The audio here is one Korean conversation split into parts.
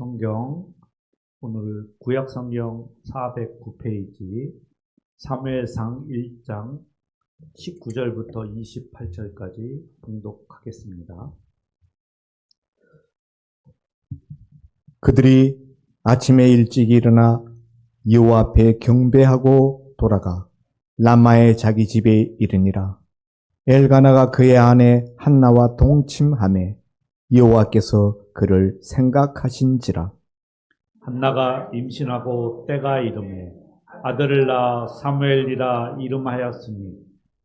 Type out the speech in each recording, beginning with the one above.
성경 오늘 구약 성경 409페이지 사무엘상 1장 19절부터 28절까지 봉독하겠습니다. 그들이 아침에 일찍 일어나 여호와 앞에 경배하고 돌아가 라마의 자기 집에 이르니라. 엘가나가 그의 아내 한나와 동침하매 여호와께서 그를 생각하신지라. 한나가 임신하고 때가 이르매 아들을 낳아 사무엘이라 이름하였으니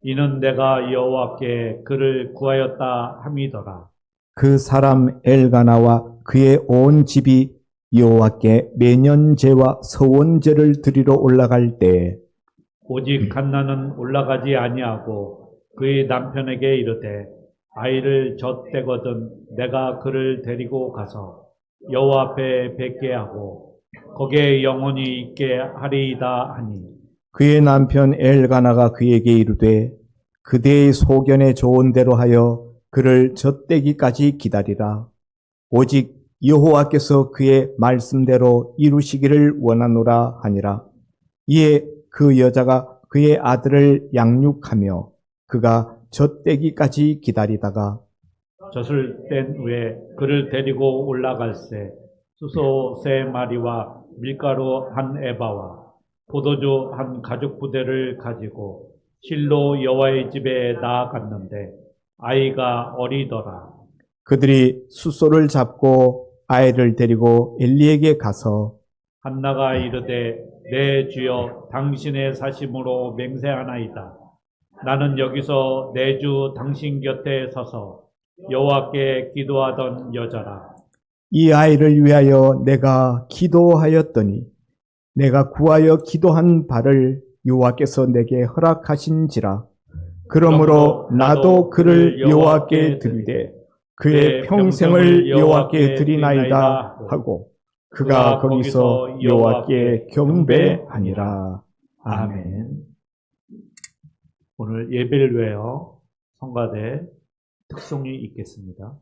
이는 내가 여호와께 그를 구하였다 함이더라. 그 사람 엘가나와 그의 온 집이 여호와께 매년제와 서원제를 드리러 올라갈 때에 오직 한나는 올라가지 아니하고 그의 남편에게 이르되 아이를 젖대거든 내가 그를 데리고 가서 여호와 앞에 뵙게 하고 거기에 영원히 있게 하리이다 하니 그의 남편 엘가나가 그에게 이르되 그대의 소견에 좋은 대로 하여 그를 젖대기까지 기다리라. 오직 여호와께서 그의 말씀대로 이루시기를 원하노라 하니라. 이에 그 여자가 그의 아들을 양육하며 그가 젖대기까지 기다리다가 젖을 뗀 후에 그를 데리고 올라갈새 수소 3마리와 밀가루 1에바와 포도주 1가죽부대를 가지고 실로 여호와의 집에 나아갔는데 아이가 어리더라. 그들이 숫소를 잡고 아이를 데리고 엘리에게 가서 한나가 이르되 내 주여 당신의 사심으로 맹세하나이다. 나는 여기서 내 주 당신 곁에 서서 여호와께 기도하던 여자라. 이 아이를 위하여 내가 기도하였더니 내가 구하여 기도한 바를 여호와께서 내게 허락하신지라. 그러므로 나도 그를 여호와께 드리되 그의 평생을 여호와께 드리나이다 하고 그가 거기서 여호와께 경배하니라. 아멘. 오늘 예배를 위하여 성가대 특송이 있겠습니다.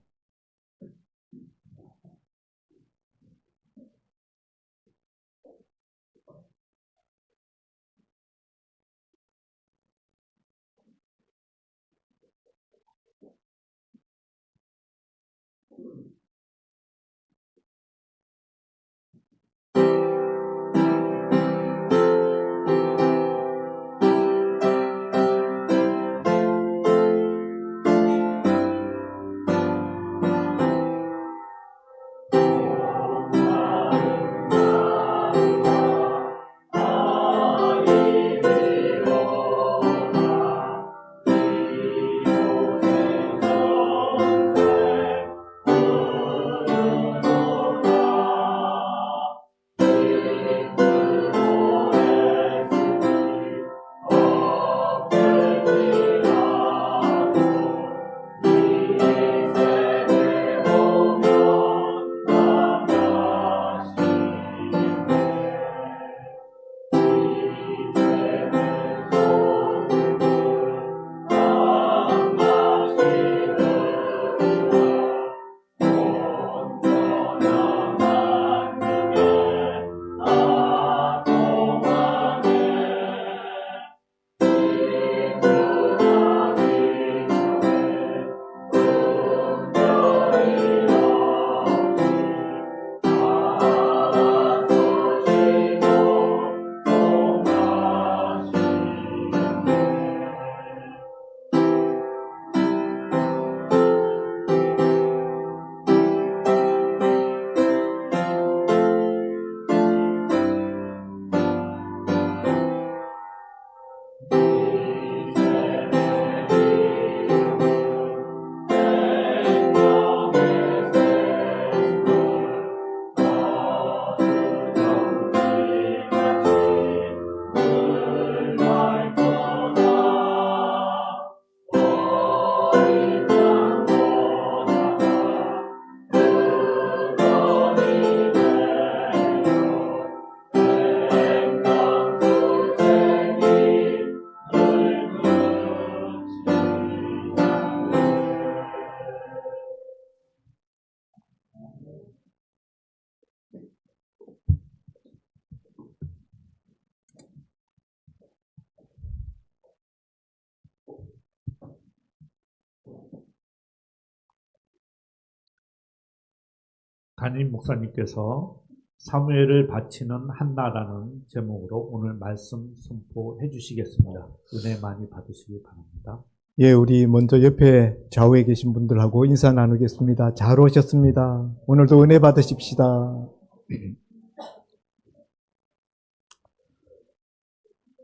담임 목사님께서 사무엘을 바치는 한나라는 제목으로 오늘 말씀 선포해 주시겠습니다. 은혜 많이 받으시기 바랍니다. 예, 우리 먼저 옆에 좌우에 계신 분들하고 인사 나누겠습니다. 잘 오셨습니다. 오늘도 은혜 받으십시다.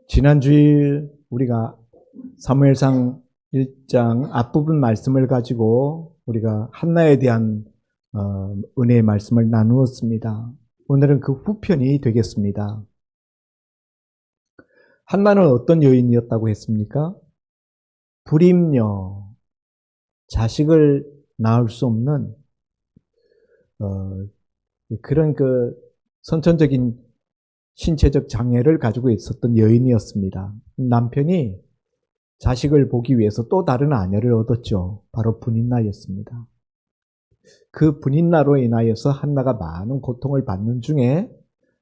지난 주일 우리가 사무엘상 1장 앞부분 말씀을 가지고 우리가 한나에 대한 은혜의 말씀을 나누었습니다. 오늘은 그 후편이 되겠습니다. 한나는 어떤 여인이었다고 했습니까? 불임녀, 자식을 낳을 수 없는 그런 그 선천적인 신체적 장애를 가지고 있었던 여인이었습니다. 남편이 자식을 보기 위해서 또 다른 아내를 얻었죠. 바로 분인나였습니다. 그 분인나로 인하여서 한나가 많은 고통을 받는 중에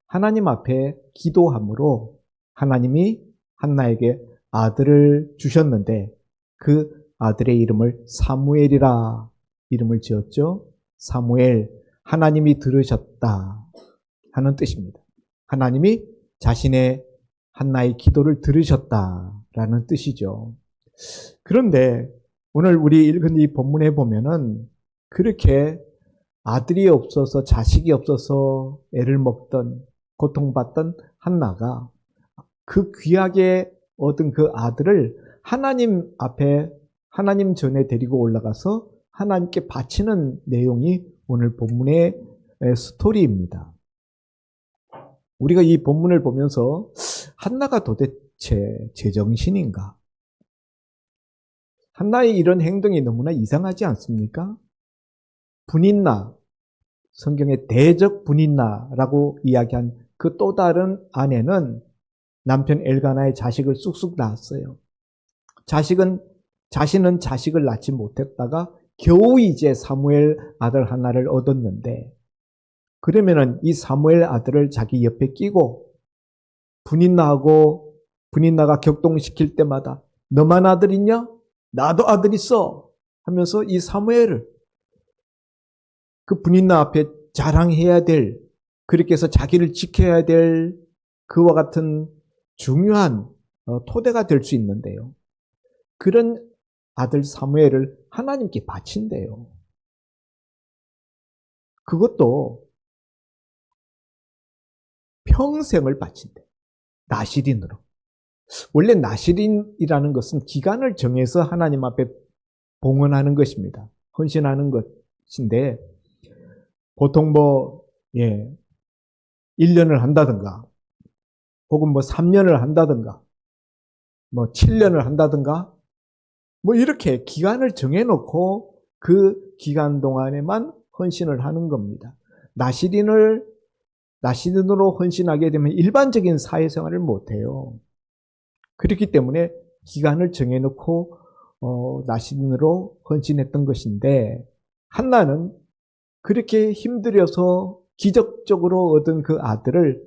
하나님 앞에 기도함으로 하나님이 한나에게 아들을 주셨는데 그 아들의 이름을 사무엘이라 이름을 지었죠. 사무엘, 하나님이 들으셨다 하는 뜻입니다. 하나님이 자신의 한나의 기도를 들으셨다라는 뜻이죠. 그런데 오늘 우리 읽은 이 본문에 보면은 그렇게 아들이 없어서 자식이 없어서 애를 먹던 고통받던 한나가 그 귀하게 얻은 그 아들을 하나님 앞에 하나님 전에 데리고 올라가서 하나님께 바치는 내용이 오늘 본문의 스토리입니다. 우리가 이 본문을 보면서 한나가 도대체 제정신인가? 한나의 이런 행동이 너무나 이상하지 않습니까? 분인나, 성경의 대적 분인나라고 이야기한 그 또 다른 아내는 남편 엘가나의 자식을 쑥쑥 낳았어요. 자신은 자식을 낳지 못했다가 겨우 이제 사무엘 아들 하나를 얻었는데 그러면은 이 사무엘 아들을 자기 옆에 끼고 분인나가 격동시킬 때마다 너만 아들 있냐? 나도 아들 있어 하면서 이 사무엘을 그 분인나 앞에 자랑해야 될, 그렇게 해서 자기를 지켜야 될 그와 같은 중요한 토대가 될 수 있는데요. 그런 아들 사무엘을 하나님께 바친대요. 그것도 평생을 바친대. 나시린으로. 원래 나시린이라는 것은 기간을 정해서 하나님 앞에 봉헌하는 것입니다. 헌신하는 것인데 보통 1년을 한다든가 혹은 3년을 한다든가 7년을 한다든가 이렇게 기간을 정해놓고 그 기간 동안에만 헌신을 하는 겁니다. 나시린으로 헌신하게 되면 일반적인 사회생활을 못해요. 그렇기 때문에 기간을 정해놓고 나시린으로 헌신했던 것인데 한나는 그렇게 힘들여서 기적적으로 얻은 그 아들을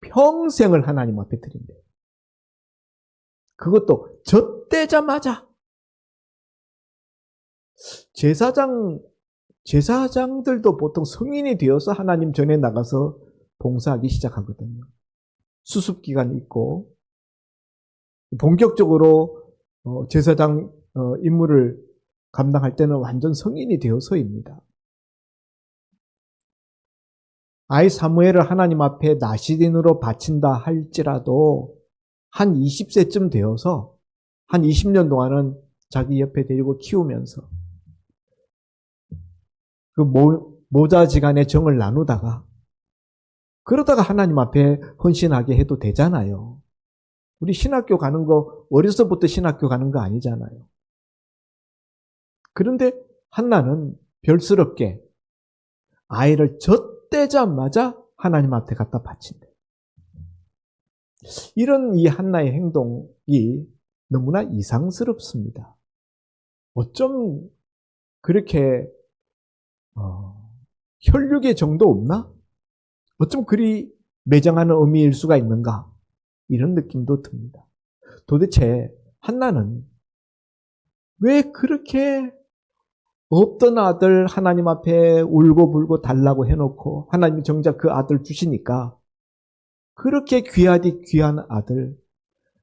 평생을 하나님 앞에 드린대요. 그것도 젖대자마자 제사장들도 보통 성인이 되어서 하나님 전에 나가서 봉사하기 시작하거든요. 수습기간이 있고 본격적으로 제사장 임무를 감당할 때는 완전 성인이 되어서입니다. 아이 사무엘을 하나님 앞에 나시린으로 바친다 할지라도 한 20세쯤 되어서 한 20년 동안은 자기 옆에 데리고 키우면서 그 모자지간의 정을 나누다가 그러다가 하나님 앞에 헌신하게 해도 되잖아요. 우리 신학교 가는 거 어려서부터 신학교 가는 거 아니잖아요. 그런데 한나는 별스럽게 아이를 젖대자마자 하나님 앞에 갖다 바친대. 이런 이 한나의 행동이 너무나 이상스럽습니다. 어쩜 그렇게 혈육의 정도 없나? 어쩜 그리 매장하는 의미일 수가 있는가? 이런 느낌도 듭니다. 도대체 한나는 왜 그렇게 없던 아들 하나님 앞에 울고불고 달라고 해놓고 하나님이 정작 그 아들 주시니까 그렇게 귀하디 귀한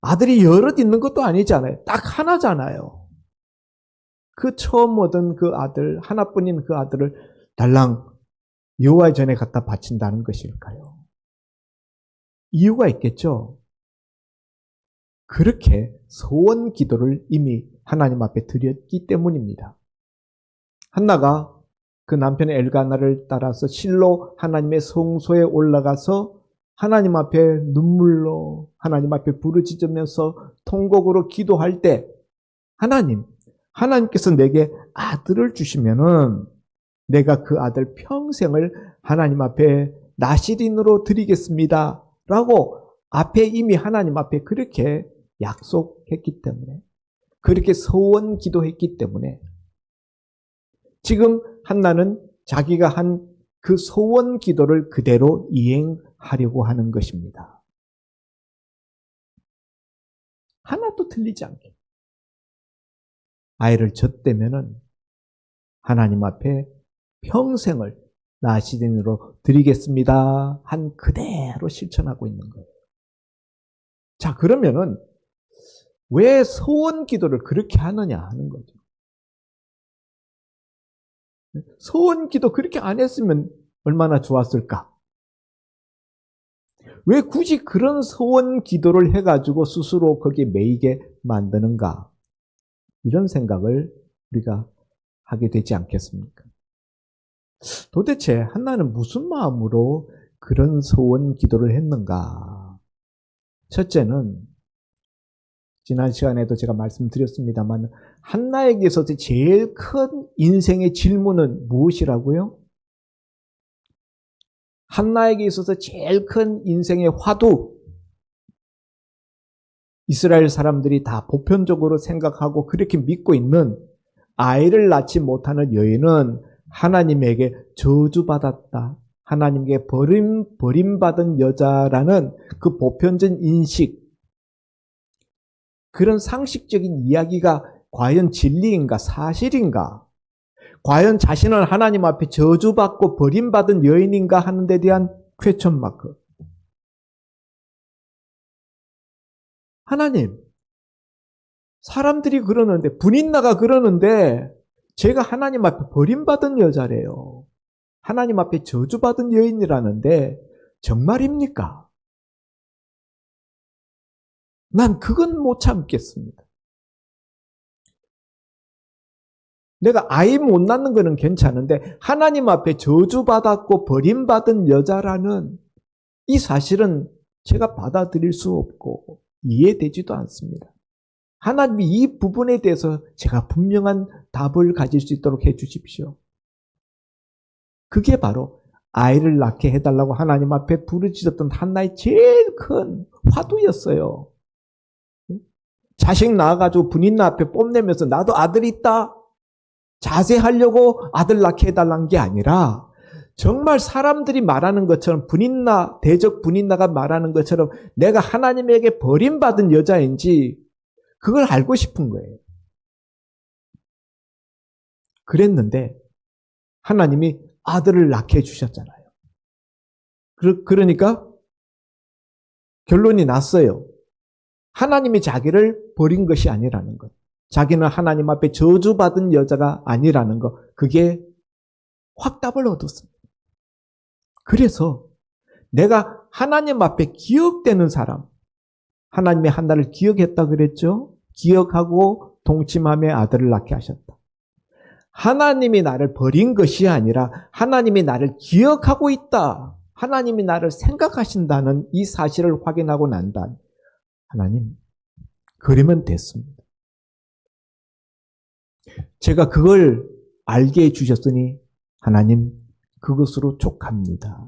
아들이 여럿 있는 것도 아니잖아요. 딱 하나잖아요. 그 처음 얻은 그 아들, 하나뿐인 그 아들을 달랑 여호와 전에 갖다 바친다는 것일까요? 이유가 있겠죠. 그렇게 소원 기도를 이미 하나님 앞에 드렸기 때문입니다. 한나가 그 남편 엘가나를 따라서 실로 하나님의 성소에 올라가서 하나님 앞에 눈물로 하나님 앞에 부르짖으면서 통곡으로 기도할 때 하나님께서 내게 아들을 주시면은 내가 그 아들 평생을 하나님 앞에 나시린으로 드리겠습니다. 라고 앞에 이미 하나님 앞에 그렇게 약속했기 때문에 그렇게 소원 기도했기 때문에 지금 한나는 자기가 한 그 소원 기도를 그대로 이행하려고 하는 것입니다. 하나도 틀리지 않게. 아이를 젖대면은 하나님 앞에 평생을 나시린으로 드리겠습니다. 한 그대로 실천하고 있는 거예요. 자, 그러면은 왜 소원 기도를 그렇게 하느냐 하는 거죠. 소원 기도 그렇게 안 했으면 얼마나 좋았을까? 왜 굳이 그런 소원 기도를 해가지고 스스로 거기에 매이게 만드는가? 이런 생각을 우리가 하게 되지 않겠습니까? 도대체 한나는 무슨 마음으로 그런 소원 기도를 했는가? 첫째는 지난 시간에도 제가 말씀드렸습니다만 한나에게 있어서 제일 큰 인생의 질문은 무엇이라고요? 한나에게 있어서 제일 큰 인생의 화두, 이스라엘 사람들이 다 보편적으로 생각하고 그렇게 믿고 있는 아이를 낳지 못하는 여인은 하나님에게 저주받았다. 하나님께 버림받은 여자라는 그 보편적 인식, 그런 상식적인 이야기가 과연 진리인가 사실인가? 과연 자신은 하나님 앞에 저주받고 버림받은 여인인가 하는 데 대한 퀘스천 마크. 하나님, 사람들이 그러는데 분인나가 그러는데 제가 하나님 앞에 버림받은 여자래요. 하나님 앞에 저주받은 여인이라는데 정말입니까? 난 그건 못 참겠습니다. 내가 아이 못 낳는 거는 괜찮은데 하나님 앞에 저주받았고 버림받은 여자라는 이 사실은 제가 받아들일 수 없고 이해되지도 않습니다. 하나님이 이 부분에 대해서 제가 분명한 답을 가질 수 있도록 해주십시오. 그게 바로 아이를 낳게 해달라고 하나님 앞에 부르짖었던 한나의 제일 큰 화두였어요. 자식 낳아가지고 분인나 앞에 뽐내면서 나도 아들 있다. 자세하려고 아들 낳게 해달라는 게 아니라 정말 사람들이 말하는 것처럼 분인나, 대적 분인나가 말하는 것처럼 내가 하나님에게 버림받은 여자인지 그걸 알고 싶은 거예요. 그랬는데 하나님이 아들을 낳게 해주셨잖아요. 그러니까 결론이 났어요. 하나님이 자기를 버린 것이 아니라는 것. 자기는 하나님 앞에 저주받은 여자가 아니라는 것. 그게 확답을 얻었습니다. 그래서 내가 하나님 앞에 기억되는 사람, 하나님의 한나를 기억했다 그랬죠? 기억하고 동침함에 아들을 낳게 하셨다. 하나님이 나를 버린 것이 아니라 하나님이 나를 기억하고 있다. 하나님이 나를 생각하신다는 이 사실을 확인하고 난 다음 하나님, 그러면 됐습니다. 제가 그걸 알게 해주셨으니 하나님, 그것으로 족합니다.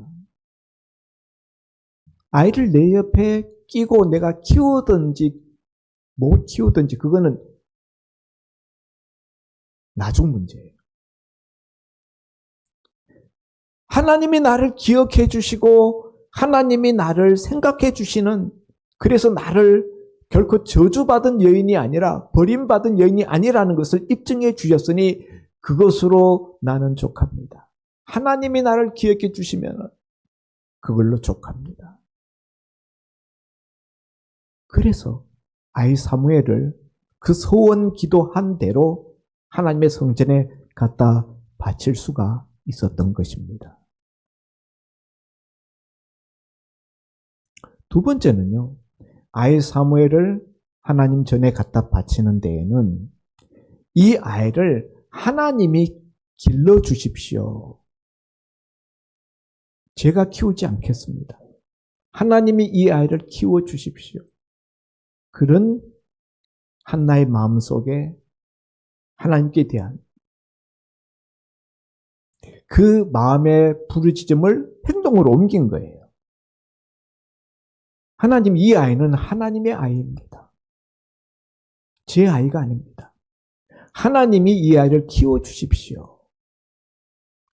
아이를 내 옆에 끼고 내가 키우든지 못 키우든지 그거는 나중 문제예요. 하나님이 나를 기억해 주시고 하나님이 나를 생각해 주시는, 그래서 나를 결코 저주받은 여인이 아니라 버림받은 여인이 아니라는 것을 입증해 주셨으니 그것으로 나는 족합니다. 하나님이 나를 기억해 주시면 그걸로 족합니다. 그래서 아이 사무엘을 그 소원 기도한 대로 하나님의 성전에 갖다 바칠 수가 있었던 것입니다. 두 번째는요, 아이 사무엘을 하나님 전에 갖다 바치는 데에는 이 아이를 하나님이 길러 주십시오. 제가 키우지 않겠습니다. 하나님이 이 아이를 키워 주십시오. 그런 한나의 마음속에 하나님께 대한 그 마음의 부르짖음을 행동으로 옮긴 거예요. 하나님, 이 아이는 하나님의 아이입니다. 제 아이가 아닙니다. 하나님이 이 아이를 키워주십시오.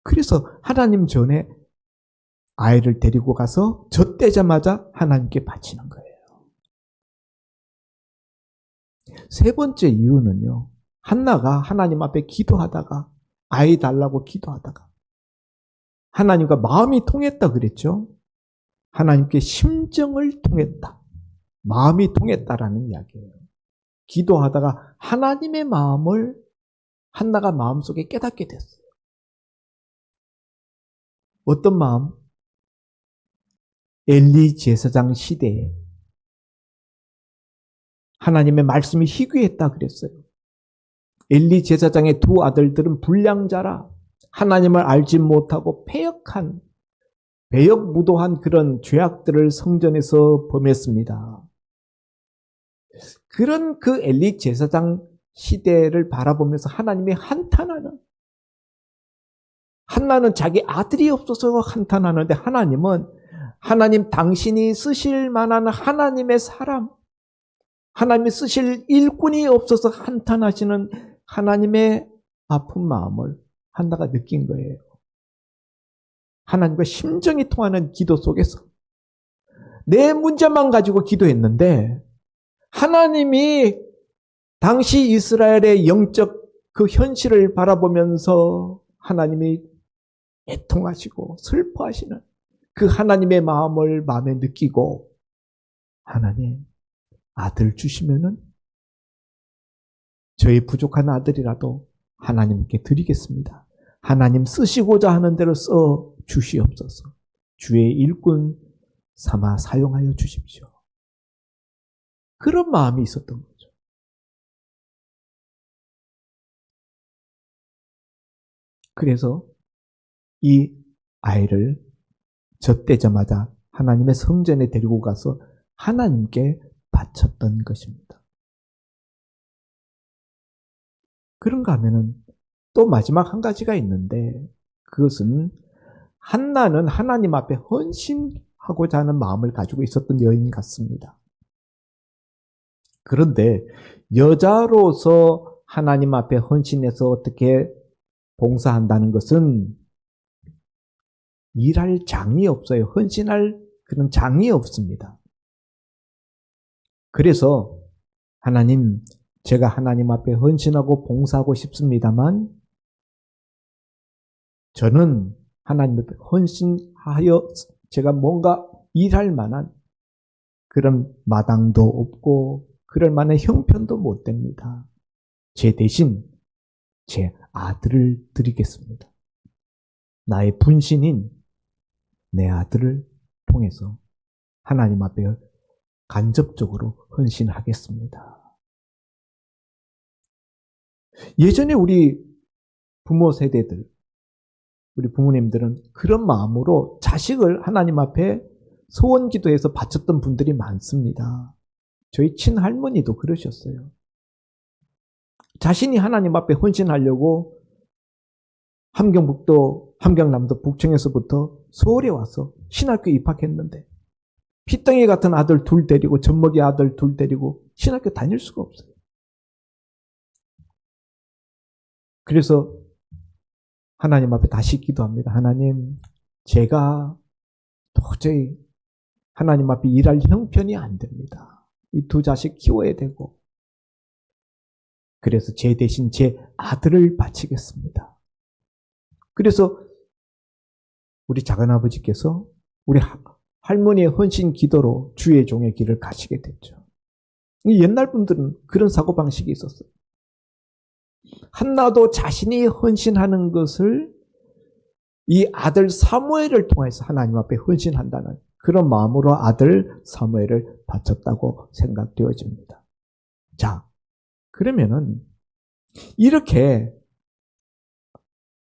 그래서 하나님 전에 아이를 데리고 가서 젖대자마자 하나님께 바치는 거예요. 세 번째 이유는요, 한나가 하나님 앞에 기도하다가 아이 달라고 기도하다가 하나님과 마음이 통했다 그랬죠. 하나님께 심정을 통했다. 마음이 통했다라는 이야기예요. 기도하다가 하나님의 마음을 한나가 마음속에 깨닫게 됐어요. 어떤 마음? 엘리 제사장 시대에 하나님의 말씀이 희귀했다 그랬어요. 엘리 제사장의 두 아들들은 불량자라 하나님을 알지 못하고 배역무도한 그런 죄악들을 성전에서 범했습니다. 그런 그 엘리 제사장 시대를 바라보면서 하나님이 한탄하는, 한나는 자기 아들이 없어서 한탄하는데 하나님은 하나님 당신이 쓰실 만한 하나님의 사람, 하나님이 쓰실 일꾼이 없어서 한탄하시는 하나님의 아픈 마음을 한나가 느낀 거예요. 하나님과 심정이 통하는 기도 속에서 내 문제만 가지고 기도했는데 하나님이 당시 이스라엘의 영적 그 현실을 바라보면서 하나님이 애통하시고 슬퍼하시는 그 하나님의 마음을 마음에 느끼고, 하나님 아들 주시면은 저희 부족한 아들이라도 하나님께 드리겠습니다. 하나님 쓰시고자 하는 대로 써 주시옵소서. 주의 일꾼 삼아 사용하여 주십시오. 그런 마음이 있었던 거죠. 그래서 이 아이를 젖대자마자 하나님의 성전에 데리고 가서 하나님께 바쳤던 것입니다. 그런가 하면은 또 마지막 한 가지가 있는데, 그것은 한나는 하나님 앞에 헌신하고자 하는 마음을 가지고 있었던 여인 같습니다. 그런데 여자로서 하나님 앞에 헌신해서 어떻게 봉사한다는 것은 일할 장이 없어요. 헌신할 그런 장이 없습니다. 그래서 하나님, 제가 하나님 앞에 헌신하고 봉사하고 싶습니다만 저는 하나님 앞에 헌신하여 제가 뭔가 일할 만한 그런 마당도 없고 그럴 만한 형편도 못 됩니다. 제 대신 제 아들을 드리겠습니다. 나의 분신인 내 아들을 통해서 하나님 앞에 간접적으로 헌신하겠습니다. 예전에 우리 부모 세대들, 우리 부모님들은 그런 마음으로 자식을 하나님 앞에 소원 기도해서 바쳤던 분들이 많습니다. 저희 친할머니도 그러셨어요. 자신이 하나님 앞에 헌신하려고 함경북도, 함경남도 북청에서부터 서울에 와서 신학교 입학했는데 피덩이 같은 아들 둘 데리고, 젖먹이 아들 둘 데리고 신학교 다닐 수가 없어요. 그래서 하나님 앞에 다시 기도합니다. 하나님, 제가 도저히 하나님 앞에 일할 형편이 안 됩니다. 이 두 자식 키워야 되고 그래서 제 대신 제 아들을 바치겠습니다. 그래서 우리 작은아버지께서 우리 할머니의 헌신 기도로 주의 종의 길을 가시게 됐죠. 옛날 분들은 그런 사고방식이 있었어요. 한나도 자신이 헌신하는 것을 이 아들 사무엘을 통해서 하나님 앞에 헌신한다는 그런 마음으로 아들 사무엘을 바쳤다고 생각되어집니다. 자, 그러면은 이렇게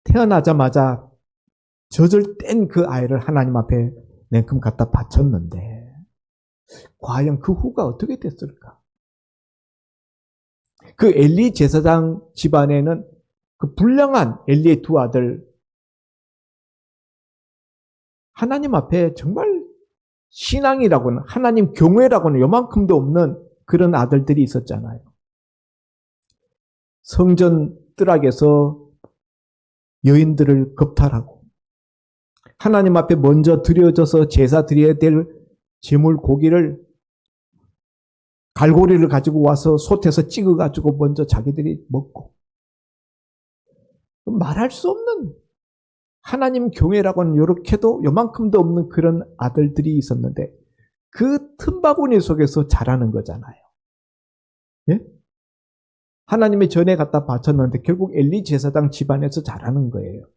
태어나자마자 젖을 뗀 그 아이를 하나님 앞에 냉큼 갖다 바쳤는데 과연 그 후가 어떻게 됐을까? 그 엘리 제사장 집안에는 그 불량한 엘리의 두 아들, 하나님 앞에 정말 신앙이라고는, 하나님 경외라고는 요만큼도 없는 그런 아들들이 있었잖아요. 성전 뜰락에서 여인들을 겁탈하고 하나님 앞에 먼저 드려져서 제사 드려야 될 제물 고기를 갈고리를 가지고 와서 솥에서 찍어가지고 먼저 자기들이 먹고, 말할 수 없는 하나님 경외라고는 요렇게도 요만큼도 없는 그런 아들들이 있었는데 그 틈바구니 속에서 자라는 거잖아요. 예? 하나님의 전에 갖다 바쳤는데 결국 엘리 제사장 집안에서 자라는 거예요.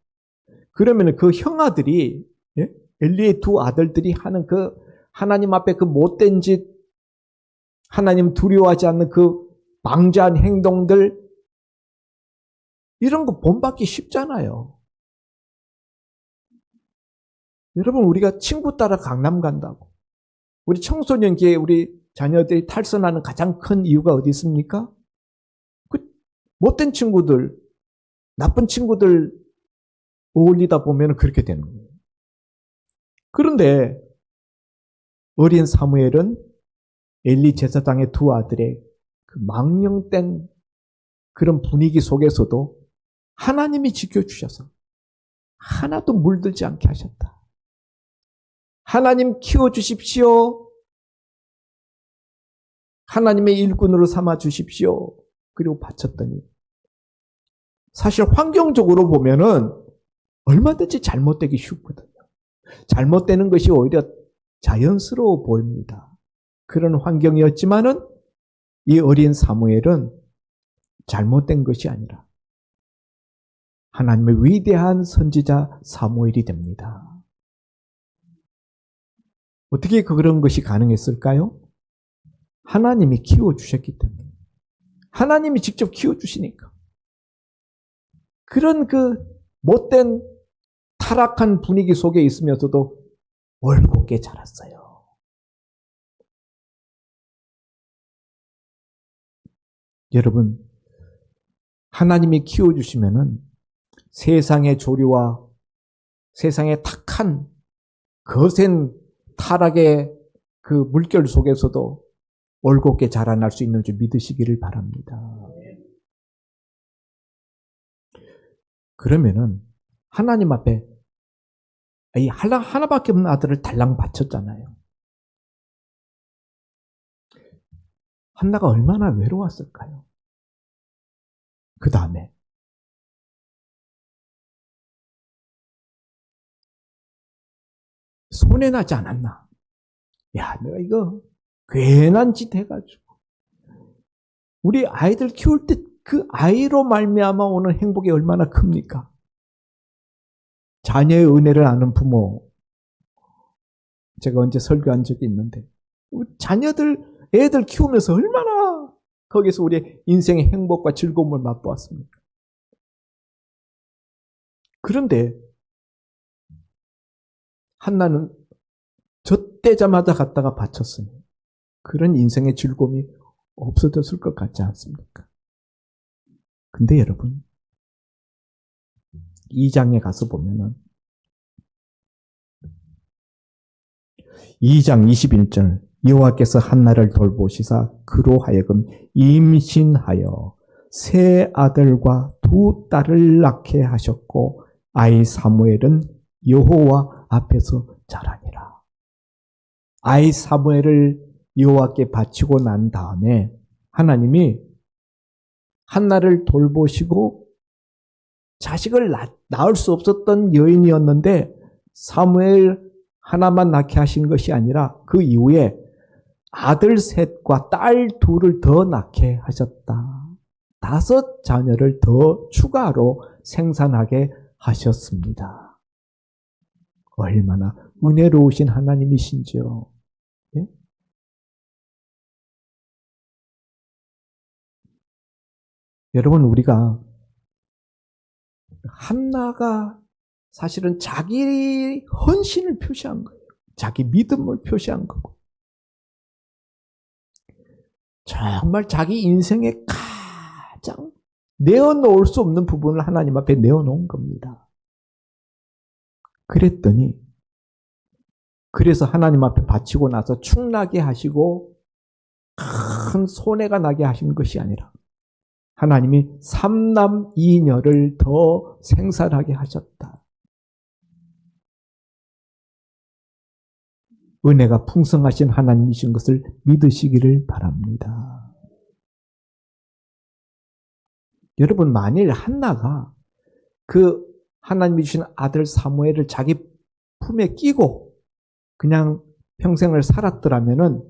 그러면 그 형아들이, 예? 엘리의 두 아들들이 하는 그 하나님 앞에 그 못된 짓, 하나님 두려워하지 않는 그 방자한 행동들, 이런 거 본받기 쉽잖아요. 여러분, 우리가 친구 따라 강남 간다고, 우리 청소년기에 우리 자녀들이 탈선하는 가장 큰 이유가 어디 있습니까? 그 못된 친구들, 나쁜 친구들 어울리다 보면 그렇게 되는 거예요. 그런데 어린 사무엘은 엘리 제사장의 두 아들의 그 망령된 그런 분위기 속에서도 하나님이 지켜주셔서 하나도 물들지 않게 하셨다. 하나님 키워주십시오. 하나님의 일꾼으로 삼아주십시오. 그리고 바쳤더니 사실 환경적으로 보면은 얼마든지 잘못되기 쉽거든요. 잘못되는 것이 오히려 자연스러워 보입니다. 그런 환경이었지만은 이 어린 사무엘은 잘못된 것이 아니라 하나님의 위대한 선지자 사무엘이 됩니다. 어떻게 그런 것이 가능했을까요? 하나님이 키워주셨기 때문에. 하나님이 직접 키워주시니까. 그런 그 못된 타락한 분위기 속에 있으면서도 올곧게 자랐어요. 여러분, 하나님이 키워주시면은 세상의 조류와 세상의 탁한 거센 타락의 그 물결 속에서도 올곧게 자라날 수 있는 줄 믿으시기를 바랍니다. 그러면은 하나님 앞에 이 하나밖에 없는 아들을 달랑 바쳤잖아요. 한나가 얼마나 외로웠을까요? 그 다음에 손해나지 않았나? 야, 내가 이거 괜한 짓 해가지고 우리 아이들 키울 때 그 아이로 말미암아 오는 행복이 얼마나 큽니까? 자녀의 은혜를 아는 부모, 제가 언제 설교한 적이 있는데 자녀들, 애들 키우면서 얼마나 거기서 우리 인생의 행복과 즐거움을 맛보았습니까? 그런데 한나는 젖대자마자 갔다가 바쳤으니 그런 인생의 즐거움이 없어졌을 것 같지 않습니까? 근데 여러분, 2장에 가서 보면은 2장 21절 여호와께서 한나를 돌보시사 그로 하여금 임신하여 세 아들과 두 딸을 낳게 하셨고 아이 사무엘은 여호와 앞에서 자라니라. 아이 사무엘을 여호와께 바치고 난 다음에 하나님이 한나를 돌보시고 자식을 낳을 수 없었던 여인이었는데 사무엘 하나만 낳게 하신 것이 아니라 그 이후에 아들 셋과 딸 둘을 더 낳게 하셨다. 5 자녀를 더 추가로 생산하게 하셨습니다. 얼마나 은혜로우신 하나님이신지요. 예? 여러분, 우리가 한나가 사실은 자기 헌신을 표시한 거예요. 자기 믿음을 표시한 거고. 정말 자기 인생의 가장 내어놓을 수 없는 부분을 하나님 앞에 내어놓은 겁니다. 그래서 하나님 앞에 바치고 나서 축나게 하시고 큰 손해가 나게 하신 것이 아니라 하나님이 3남 2녀를 더 생산하게 하셨다. 은혜가 풍성하신 하나님이신 것을 믿으시기를 바랍니다. 여러분, 만일 한나가 그 하나님이 주신 아들 사무엘을 자기 품에 끼고 그냥 평생을 살았더라면은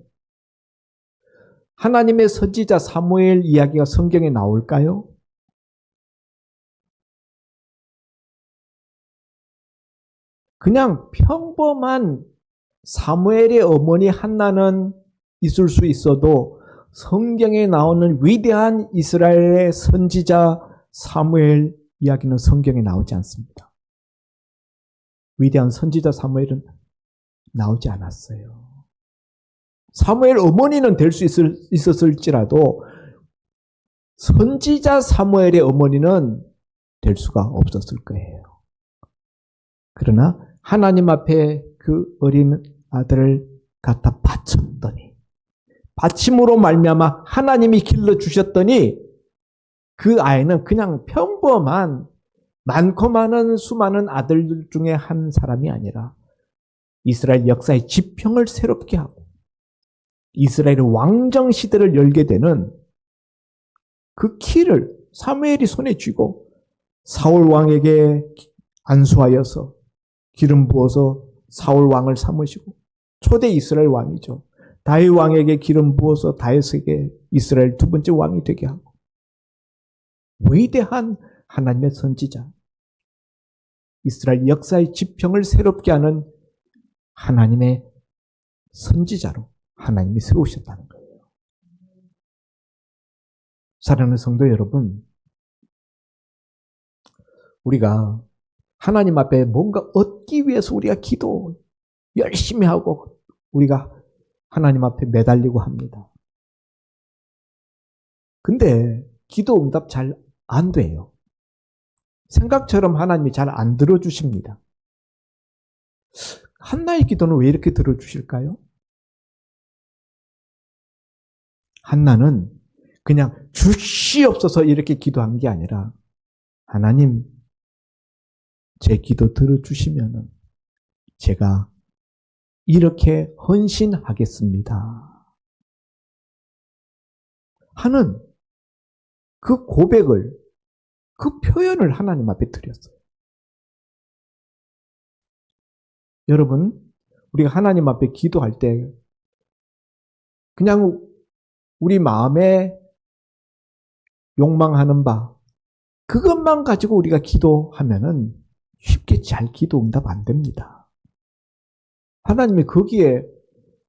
하나님의 선지자 사무엘 이야기가 성경에 나올까요? 그냥 평범한 사무엘의 어머니 한나는 있을 수 있어도 성경에 나오는 위대한 이스라엘의 선지자 사무엘 이야기는 성경에 나오지 않습니다. 위대한 선지자 사무엘은 나오지 않았어요. 사무엘 어머니는 될 수 있었을지라도 선지자 사무엘의 어머니는 될 수가 없었을 거예요. 그러나 하나님 앞에 그 어린 아들을 갖다 바쳤더니, 바침으로 말미암아 하나님이 길러주셨더니 그 아이는 그냥 평범한 많고 많은 수많은 아들들 중에 한 사람이 아니라 이스라엘 역사의 지평을 새롭게 하고 이스라엘의 왕정 시대를 열게 되는 그 키를 사무엘이 손에 쥐고 사울 왕에게 안수하여서 기름 부어서 사울 왕을 삼으시고 초대 이스라엘 왕이죠. 다윗 왕에게 기름 부어서 다윗에게 이스라엘 2번째 왕이 되게 하고 위대한 하나님의 선지자, 이스라엘 역사의 지평을 새롭게 하는 하나님의 선지자로 하나님이 세우셨다는 거예요. 사랑하는 성도 여러분, 우리가 하나님 앞에 뭔가 얻기 위해서 우리가 기도 열심히 하고 우리가 하나님 앞에 매달리고 합니다. 근데 기도 응답 잘 안 돼요. 생각처럼 하나님이 잘 안 들어주십니다. 한나의 기도는 왜 이렇게 들어주실까요? 한나는 그냥 주시옵소서 이렇게 기도한 게 아니라 하나님, 제 기도 들어주시면 제가 이렇게 헌신하겠습니다 하는 그 고백을, 그 표현을 하나님 앞에 드렸어요. 여러분, 우리가 하나님 앞에 기도할 때 그냥 우리 마음에 욕망하는 바, 그것만 가지고 우리가 기도하면은 쉽게 잘 기도 응답 안 됩니다. 하나님이 거기에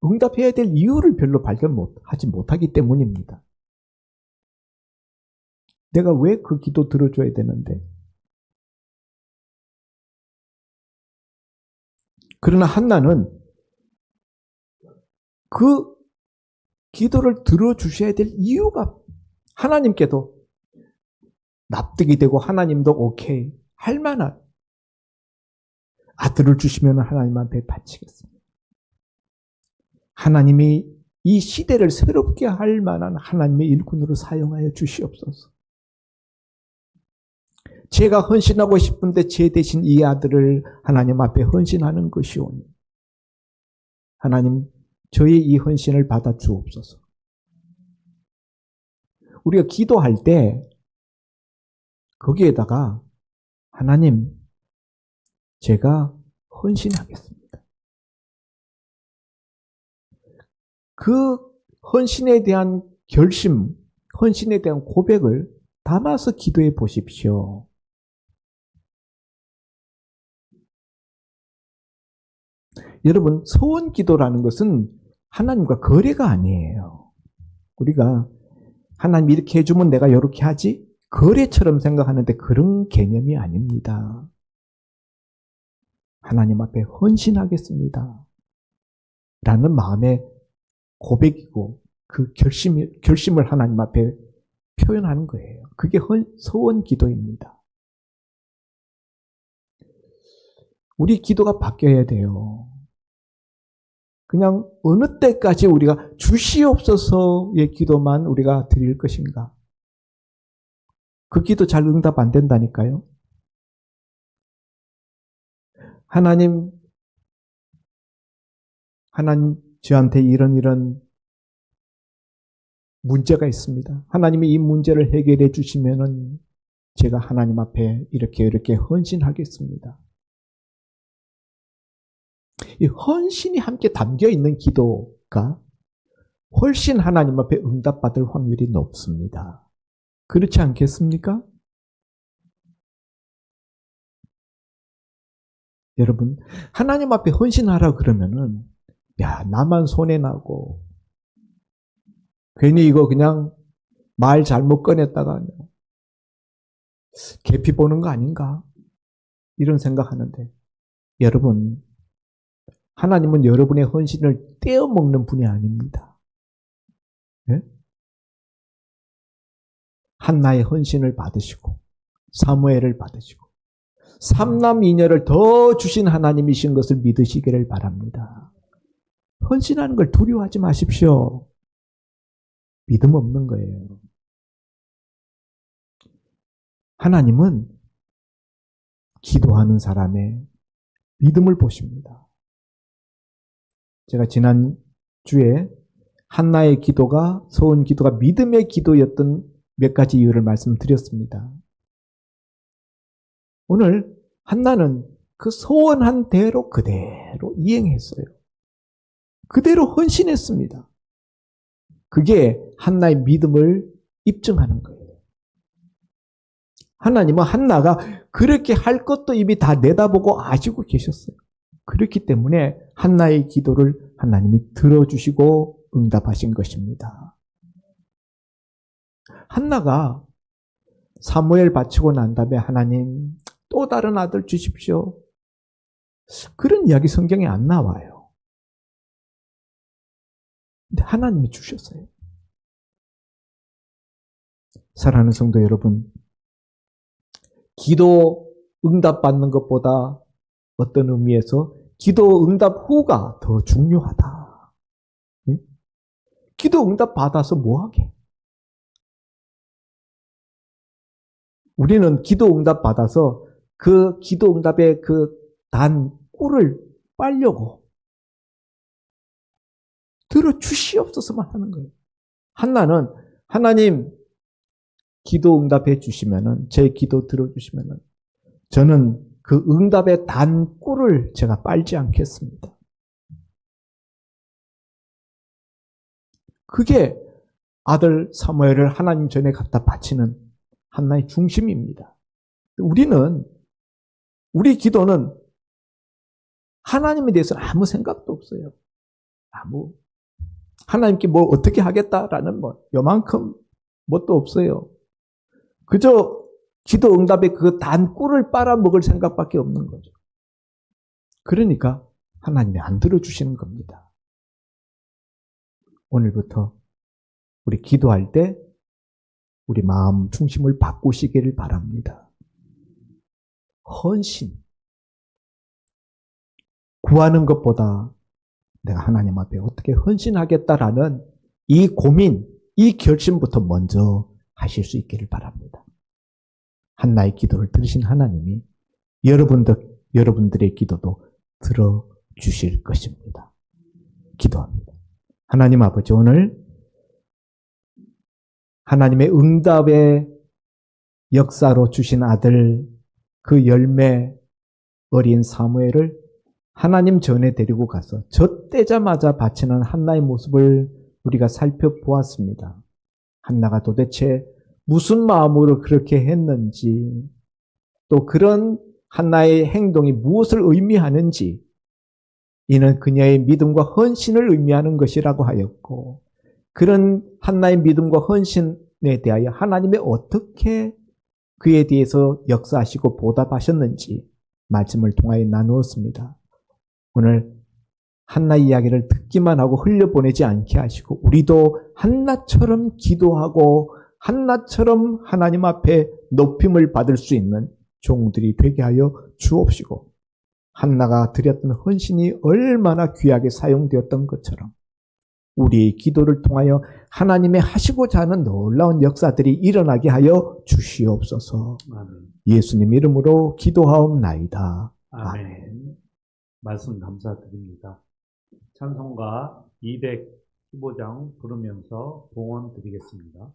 응답해야 될 이유를 별로 발견하지 못하기 때문입니다. 내가 왜 그 기도 들어줘야 되는데? 그러나 한나는 그 기도를 들어주셔야 될 이유가 하나님께도 납득이 되고 하나님도 오케이 할 만한 아들을 주시면 하나님한테 바치겠습니다. 하나님이 이 시대를 새롭게 할 만한 하나님의 일꾼으로 사용하여 주시옵소서. 제가 헌신하고 싶은데 제 대신 이 아들을 하나님 앞에 헌신하는 것이오니 하나님, 저의 이 헌신을 받아 주옵소서. 우리가 기도할 때 거기에다가 하나님, 제가 헌신하겠습니다. 그 헌신에 대한 결심, 헌신에 대한 고백을 담아서 기도해 보십시오. 여러분, 소원 기도라는 것은 하나님과 거래가 아니에요. 우리가 하나님 이렇게 해주면 내가 이렇게 하지? 거래처럼 생각하는데 그런 개념이 아닙니다. 하나님 앞에 헌신하겠습니다. 라는 마음의 고백이고 그 결심을 하나님 앞에 표현하는 거예요. 그게 소원 기도입니다. 우리 기도가 바뀌어야 돼요. 그냥 어느 때까지 우리가 주시옵소서의 기도만 우리가 드릴 것인가? 그 기도 잘 응답 안 된다니까요. 하나님 저한테 이런 문제가 있습니다. 하나님이 이 문제를 해결해 주시면은 제가 하나님 앞에 이렇게 헌신하겠습니다. 이 헌신이 함께 담겨 있는 기도가 훨씬 하나님 앞에 응답받을 확률이 높습니다. 그렇지 않겠습니까? 여러분, 하나님 앞에 헌신하라 그러면은 야, 나만 손해나고 괜히 이거 그냥 말 잘못 꺼냈다가 계피 보는 거 아닌가? 이런 생각하는데 여러분, 하나님은 여러분의 헌신을 떼어먹는 분이 아닙니다. 네? 한나의 헌신을 받으시고 사무엘을 받으시고 삼남 이녀를 더 주신 하나님이신 것을 믿으시기를 바랍니다. 헌신하는 걸 두려워하지 마십시오. 믿음 없는 거예요. 하나님은 기도하는 사람의 믿음을 보십니다. 제가 지난 주에 한나의 기도가 소원 기도가 믿음의 기도였던 몇 가지 이유를 말씀드렸습니다. 오늘 한나는 그 소원한 대로 그대로 이행했어요. 그대로 헌신했습니다. 그게 한나의 믿음을 입증하는 거예요. 하나님은 한나가 그렇게 할 것도 이미 다 내다보고 아시고 계셨어요. 그렇기 때문에 한나의 기도를 하나님이 들어주시고 응답하신 것입니다. 한나가 사무엘 바치고 난 다음에 하나님 또 다른 아들 주십시오. 그런 이야기 성경에 안 나와요. 근데 하나님이 주셨어요. 사랑하는 성도 여러분, 기도 응답받는 것보다 어떤 의미에서 기도 응답 후가 더 중요하다. 네? 기도 응답 받아서 뭐하게? 우리는 기도 응답 받아서 그 기도 응답의 그 단 꿀을 빨려고 들어주시옵소서만 하는 거예요. 한나는 하나님 기도 응답해 주시면은 제 기도 들어주시면은 저는 그 응답의 단 꿀을 제가 빨지 않겠습니다. 그게 아들 사무엘을 하나님 전에 갖다 바치는 한나의 중심입니다. 우리 기도는 하나님에 대해서는 아무 생각도 없어요. 하나님께 뭐 어떻게 하겠다라는 요만큼 뭣도 없어요. 그저 기도 응답의 그 단 꿀을 빨아먹을 생각밖에 없는 거죠. 그러니까 하나님이 안 들어주시는 겁니다. 오늘부터 우리 기도할 때 우리 마음 중심을 바꾸시기를 바랍니다. 헌신. 구하는 것보다 내가 하나님 앞에 어떻게 헌신하겠다라는 이 고민, 이 결심부터 먼저 하실 수 있기를 바랍니다. 한나의 기도를 들으신 하나님이 여러분들의 기도도 들어주실 것입니다. 기도합니다. 하나님 아버지, 오늘 하나님의 응답의 역사로 주신 아들, 그 열매 어린 사무엘을 하나님 전에 데리고 가서 젖대자마자 바치는 한나의 모습을 우리가 살펴보았습니다. 한나가 도대체 무슨 마음으로 그렇게 했는지, 또 그런 한나의 행동이 무엇을 의미하는지, 이는 그녀의 믿음과 헌신을 의미하는 것이라고 하였고, 그런 한나의 믿음과 헌신에 대하여 하나님이 어떻게 그에 대해서 역사하시고 보답하셨는지 말씀을 통하여 나누었습니다. 오늘 한나 이야기를 듣기만 하고 흘려보내지 않게 하시고 우리도 한나처럼 기도하고 한나처럼 하나님 앞에 높임을 받을 수 있는 종들이 되게 하여 주옵시고, 한나가 드렸던 헌신이 얼마나 귀하게 사용되었던 것처럼 우리의 기도를 통하여 하나님의 하시고자 하는 놀라운 역사들이 일어나게 하여 주시옵소서. 아멘. 예수님 이름으로 기도하옵나이다. 아멘. 말씀 감사드립니다. 찬송가 215장 부르면서 봉헌 드리겠습니다.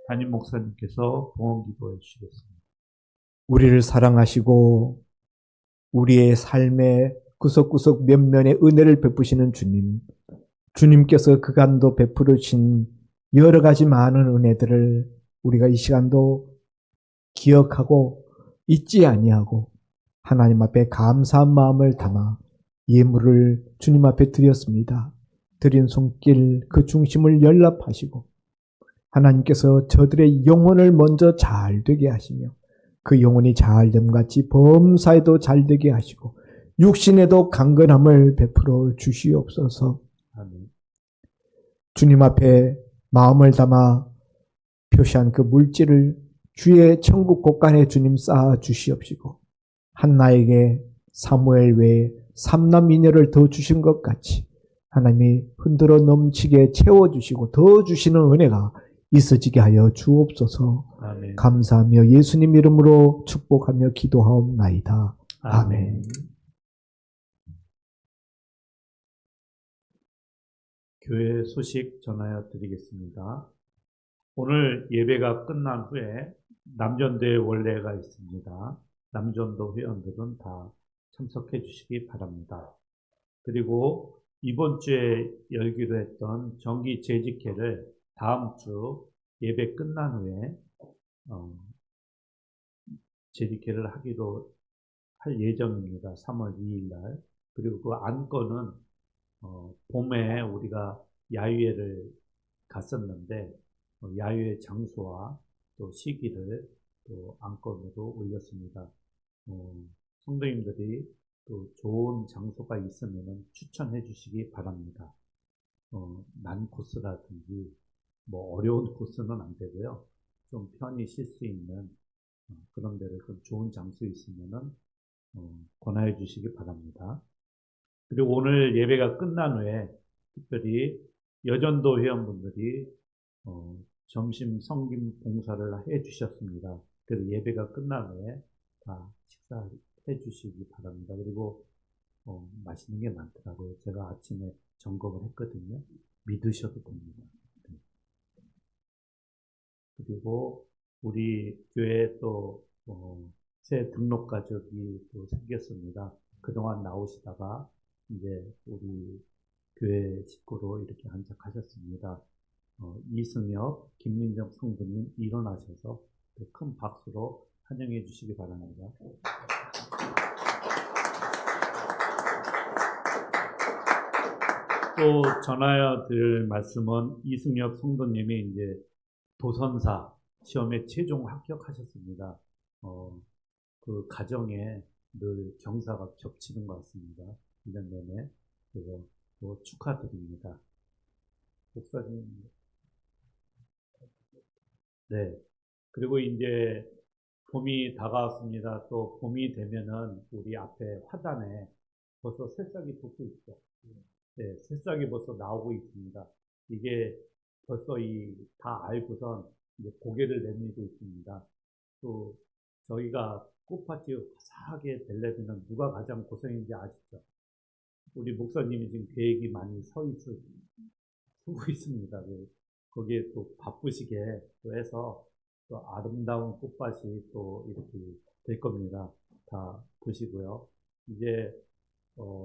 담임 목사님께서 봉헌 기도해 주시겠습니다. 우리를 사랑하시고 우리의 삶의 구석구석 면면에 은혜를 베푸시는 주님, 주님께서 그간도 베풀어 주신 여러 가지 많은 은혜들을 우리가 이 시간도 기억하고 잊지 아니하고 하나님 앞에 감사한 마음을 담아 예물을 주님 앞에 드렸습니다. 드린 손길 그 중심을 연락하시고 하나님께서 저들의 영혼을 먼저 잘 되게 하시며 그 영혼이 잘됨같이 범사에도 잘 되게 하시고 육신에도 강건함을 베풀어 주시옵소서. 아멘. 주님 앞에 마음을 담아 표시한 그 물질을 주의 천국 곳간에 주님 쌓아 주시옵시고 한나에게 사무엘 외에 삼남 이녀를 더 주신 것 같이 하나님이 흔들어 넘치게 채워주시고 더 주시는 은혜가 있어지게 하여 주옵소서. 아멘. 감사하며 예수님 이름으로 축복하며 기도하옵나이다. 아멘. 교회 소식 전하여 드리겠습니다. 오늘 예배가 끝난 후에 남전도의 원례가 있습니다. 남전도 회원들은 다 참석해 주시기 바랍니다. 그리고 이번 주에 열기로 했던 정기 재직회를 다음 주 예배 끝난 후에 재직회를 하기로 할 예정입니다. 3월 2일 날. 그리고 그 안건은 봄에 우리가 야유회를 갔었는데 야유회 장소와 또 시기를 또 안건으로 올렸습니다. 성도님들이 또 좋은 장소가 있으면 추천해 주시기 바랍니다. 난 코스라든지 뭐 어려운 코스는 안 되고요. 좀 편히 쉴 수 있는 그런 데를 좀 좋은 장소 있으면은 권하여 주시기 바랍니다. 그리고 오늘 예배가 끝난 후에 특별히 여전도 회원분들이 점심 성김 봉사를 해 주셨습니다. 그래서 예배가 끝난 후에 다 식사해 주시기 바랍니다. 그리고 맛있는 게 많더라고요. 제가 아침에 점검을 했거든요. 믿으셔도 됩니다. 네. 그리고 우리 교회에 또 새 등록 가족이 또 생겼습니다. 그동안 나오시다가 이제 우리 교회 식구로 이렇게 안착하셨습니다. 이승엽, 김민정 성도님 일어나셔서 큰 박수로 환영해 주시기 바랍니다. 또 전하여 드릴 말씀은 이승엽 성도님이 이제 도선사 시험에 최종 합격하셨습니다. 그 가정에 늘 경사가 겹치는 것 같습니다. 1년 내내. 그래서 또 축하드립니다. 목사님. 네. 그리고 이제 봄이 다가왔습니다. 또 봄이 되면은 우리 앞에 화단에 벌써 새싹이 돋고 있죠. 네, 새싹이 벌써 나오고 있습니다. 이게 벌써 다 알고선 이제 고개를 내밀고 있습니다. 또 저희가 꽃밭이 화사하게 되려면 누가 가장 고생인지 아시죠? 우리 목사님이 지금 계획이 많이 쓰고 있습니다. 거기에 또 바쁘시게 또 해서 또 아름다운 꽃밭이 또 이렇게 될 겁니다. 다 보시고요. 이제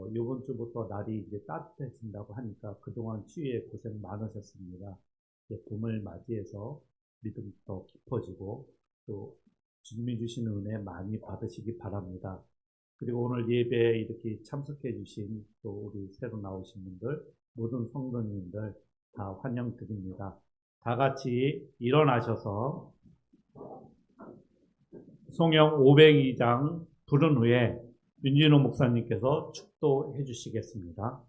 이번 주부터 날이 이제 따뜻해진다고 하니까 그동안 추위에 고생 많으셨습니다. 이제 봄을 맞이해서 믿음이 더 깊어지고 또 주님이 주시는 은혜 많이 받으시기 바랍니다. 그리고 오늘 예배에 이렇게 참석해 주신 또 우리 새로 나오신 분들, 모든 성도님들 다 환영드립니다. 다 같이 일어나셔서 송영 502장 부른 후에 윤진호 목사님께서 축도해 주시겠습니다.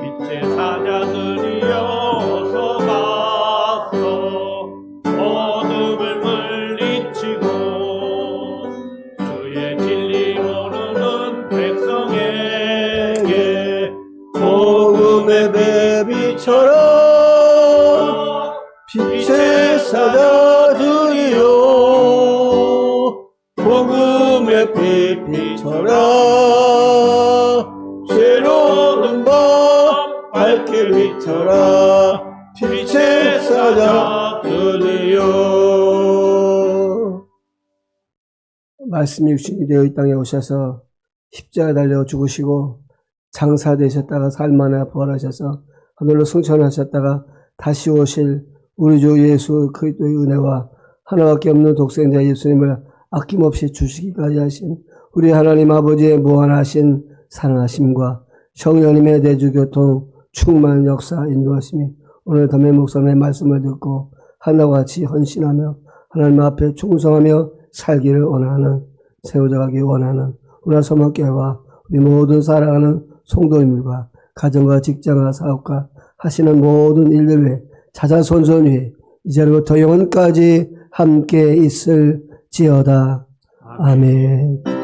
빛의 사자들이여서 가서 어둠을 물리치고 주의 진리 모르는 백성에게 복음의 배비처럼 빛의 사자들이여 복음의 빛비처럼 새로운 밤 밝게 비춰라 빛의 사자들이여. 말씀이 육신이 되어 이 땅에 오셔서 십자가 달려 죽으시고 장사되셨다가 살만에 부활하셔서 하늘로 승천하셨다가 다시 오실 우리 주 예수 그리스도의 은혜와 하나밖에 없는 독생자 예수님을 아낌없이 주시기까지 하신 우리 하나님 아버지의 무한하신 사랑하심과 성령님의 대주교통 충만 역사 인도하심이 오늘 담임 목사님의 말씀을 듣고 하나와 같이 헌신하며 하나님 앞에 충성하며 살기를 원하는 세워져가기 원하는 우리 서목교회와 우리 모든 사랑하는 성도님들과 가정과 직장과 사업과 하시는 모든 일들 외에 자자손손 이제로부터 영원까지 함께 있을지어다. 아멘.